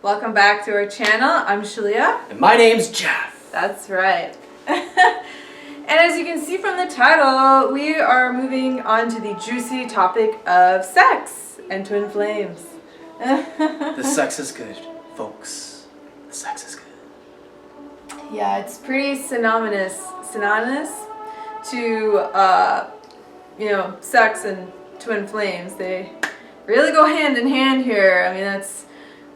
Welcome back to our channel. I'm Shaleia. And my name's Jeff. That's right. And as you can see from the title, we are moving on to the juicy topic of sex and twin flames. The sex is good, folks. The sex is good. Yeah, it's pretty synonymous to sex and twin flames. They really go hand in hand here. I mean, that's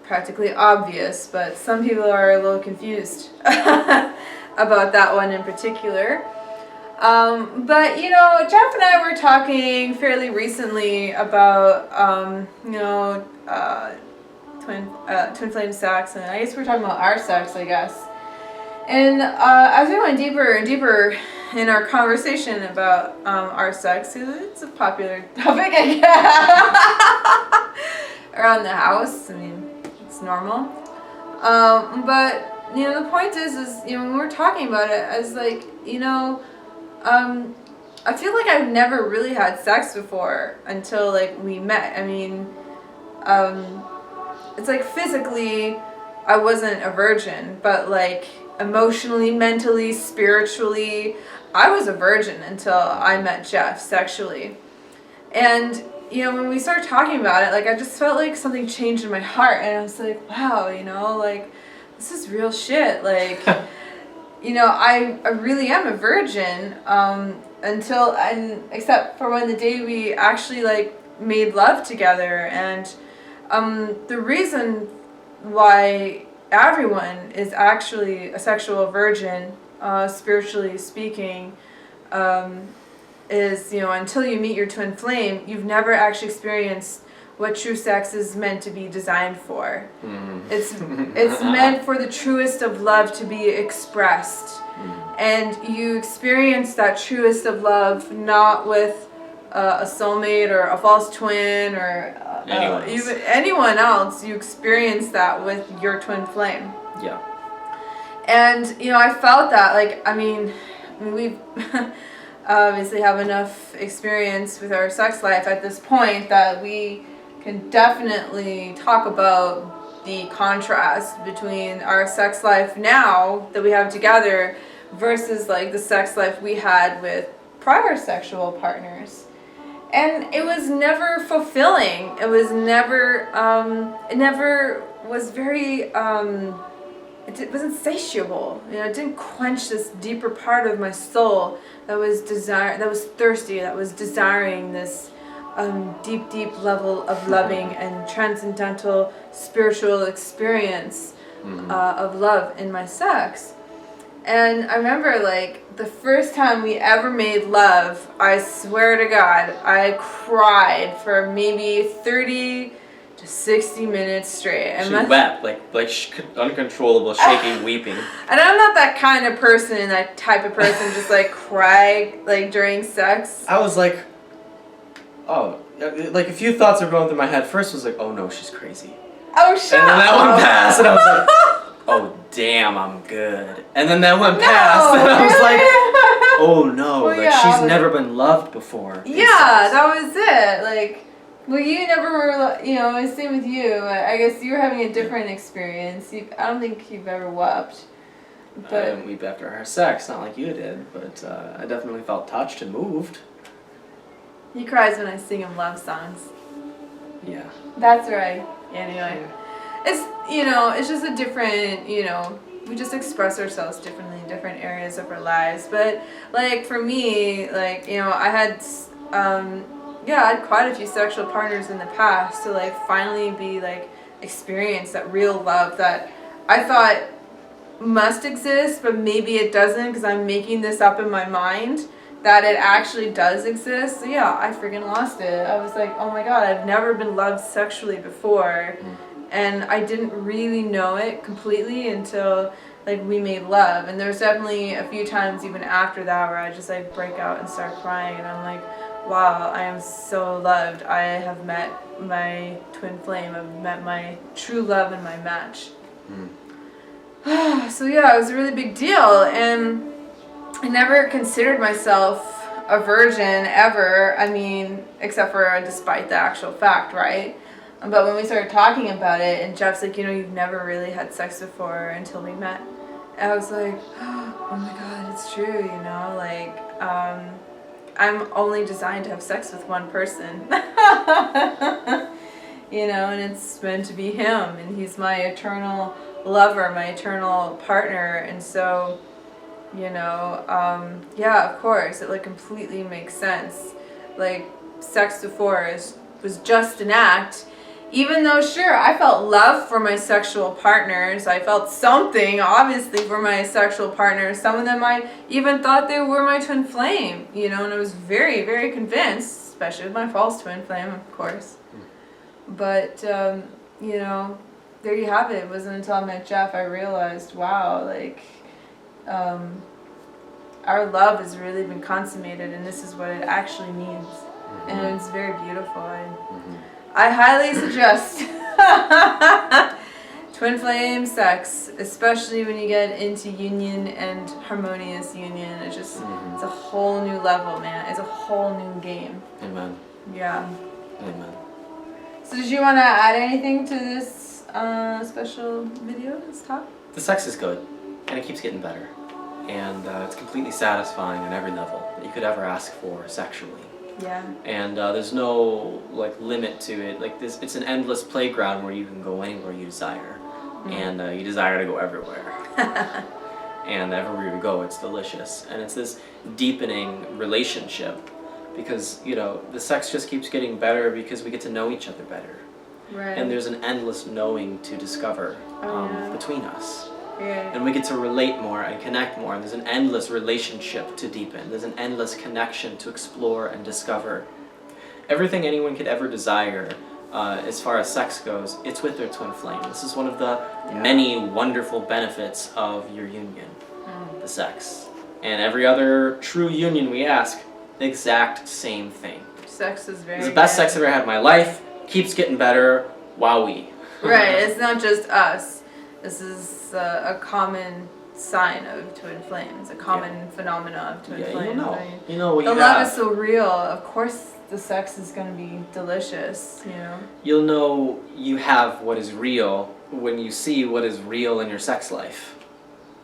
practically obvious, but some people are a little confused about that one in particular. But Jeff and I were talking fairly recently about twin flame sex, and I guess we're talking about our sex, I guess. And as we went deeper and deeper in our conversation about our sex, it's a popular topic, I guess, around the house. I mean, it's normal. But the point is when we're talking about it, as like, I feel like I've never really had sex before until like we met. I mean, it's like physically I wasn't a virgin, but like emotionally, mentally, spiritually, I was a virgin until I met Jeff sexually. And when we started talking about it, like I just felt like something changed in my heart, and I was like, wow, like this is real shit. Like, I really am a virgin except for when the day we actually like made love together. And the reason why everyone is actually a sexual virgin, spiritually speaking, is until you meet your twin flame, you've never actually experienced what true sex is meant to be designed for. It's meant for the truest of love to be expressed, and you experience that truest of love not with a soulmate or a false twin or even anyone else. You experience that with your twin flame. Yeah. And I felt that, like, I mean we've obviously have enough experience with our sex life at this point that we can definitely talk about the contrast between our sex life now that we have together versus like the sex life we had with prior sexual partners. And it was never fulfilling. It was never, it never was very, it wasn't satiable. It didn't quench this deeper part of my soul that was thirsty, that was desiring this deep level of loving and transcendental spiritual experience of love in my sex. And I remember, like, the first time we ever made love, I swear to God, I cried for maybe 30 to 60 minutes straight. She wept, like uncontrollable, shaking, weeping. And I'm not that kind of person, that type of person, just like cry like during sex. I was like, oh, like a few thoughts were going through my head. First was like, oh no, she's crazy. Oh, shut up. And then that one passed, and I was like, oh damn, I'm good. And then that one passed, and I was like, oh no, well, like she's never been loved before. Yeah, that was it. Like, well, you never were, same with you. I guess you were having a different experience. I don't think you've ever wept. But I didn't weep after our sex, not like you did, but I definitely felt touched and moved. He cries when I sing him love songs. Yeah. That's right. Anyway. It's, it's just a different, we just express ourselves differently in different areas of our lives. But, like, for me, like, I had, I had quite a few sexual partners in the past to, like, finally be, like, experience that real love that I thought must exist, but maybe it doesn't because I'm making this up in my mind that it actually does exist. So, yeah, I freaking lost it. I was like, oh my God, I've never been loved sexually before. And I didn't really know it completely until like we made love. And there's definitely a few times even after that where I just like break out and start crying, and I'm like, wow, I am so loved. I have met my twin flame. I've met my true love and my match. So yeah, it was a really big deal, and I never considered myself a virgin ever. I mean, except for despite the actual fact, right? But when we started talking about it, and Jeff's like, you've never really had sex before until we met. I was like, oh my God, it's true, like, I'm only designed to have sex with one person. And it's meant to be him, and he's my eternal lover, my eternal partner, and so, yeah, of course, it like completely makes sense. Like, sex before was just an act, even though, sure, I felt love for my sexual partners. I felt something, obviously, for my sexual partners. Some of them I even thought they were my twin flame, and I was very, very convinced, especially with my false twin flame, of course. But, there you have it. It wasn't until I met Jeff I realized, wow, like, our love has really been consummated, and this is what it actually means. And it's very beautiful. I highly suggest twin flame sex, especially when you get into union and harmonious union. It's just, it's a whole new level, man. It's a whole new game. Amen. Yeah. Amen. So did you want to add anything to this special video, this talk? The sex is good, and it keeps getting better. And it's completely satisfying on every level that you could ever ask for sexually. Yeah. And there's no limit to it. Like this, it's an endless playground where you can go anywhere you desire, and you desire to go everywhere. And everywhere you go, it's delicious, and it's this deepening relationship because the sex just keeps getting better because we get to know each other better. Right. And there's an endless knowing to discover between us. Yeah. And we get to relate more and connect more, and there's an endless relationship to deepen. There's an endless connection to explore and discover. Everything anyone could ever desire, as far as sex goes, it's with their twin flame. This is one of the many wonderful benefits of your union, the sex. And every other true union we ask, the exact same thing. Sex is very It's the best sex I've ever had in my life, keeps getting better, wowee. Right, it's not just us. This is a common sign of twin flames, a common phenomena of twin flames. You know what the you love have. is so real. Of course, the sex is going to be delicious. You'll know you have what is real when you see what is real in your sex life.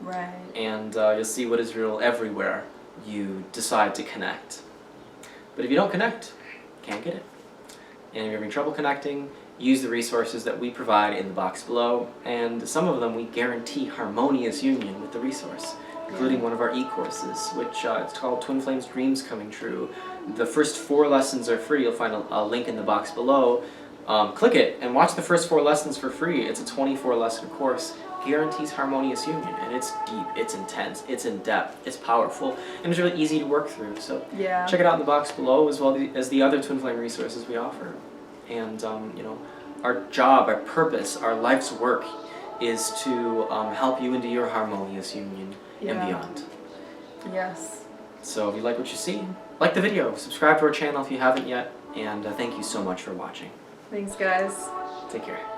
Right. And you'll see what is real everywhere you decide to connect. But if you don't connect, you can't get it. And if you're having trouble connecting, use the resources that we provide in the box below, and some of them we guarantee harmonious union with the resource, including one of our e-courses, which it's called Twin Flames Dreams Coming True. The first 4 lessons are free. You'll find a link in the box below. Click it and watch the first 4 lessons for free. It's a 24-lesson course, guarantees harmonious union, and it's deep, it's intense, it's in depth, it's powerful, and it's really easy to work through. So check it out in the box below, as well as the other Twin Flame resources we offer. And our job, our purpose, our life's work is to help you into your harmonious union and beyond. Yes. So if you like what you see, like the video, subscribe to our channel if you haven't yet, and thank you so much for watching. Thanks, guys. Take care.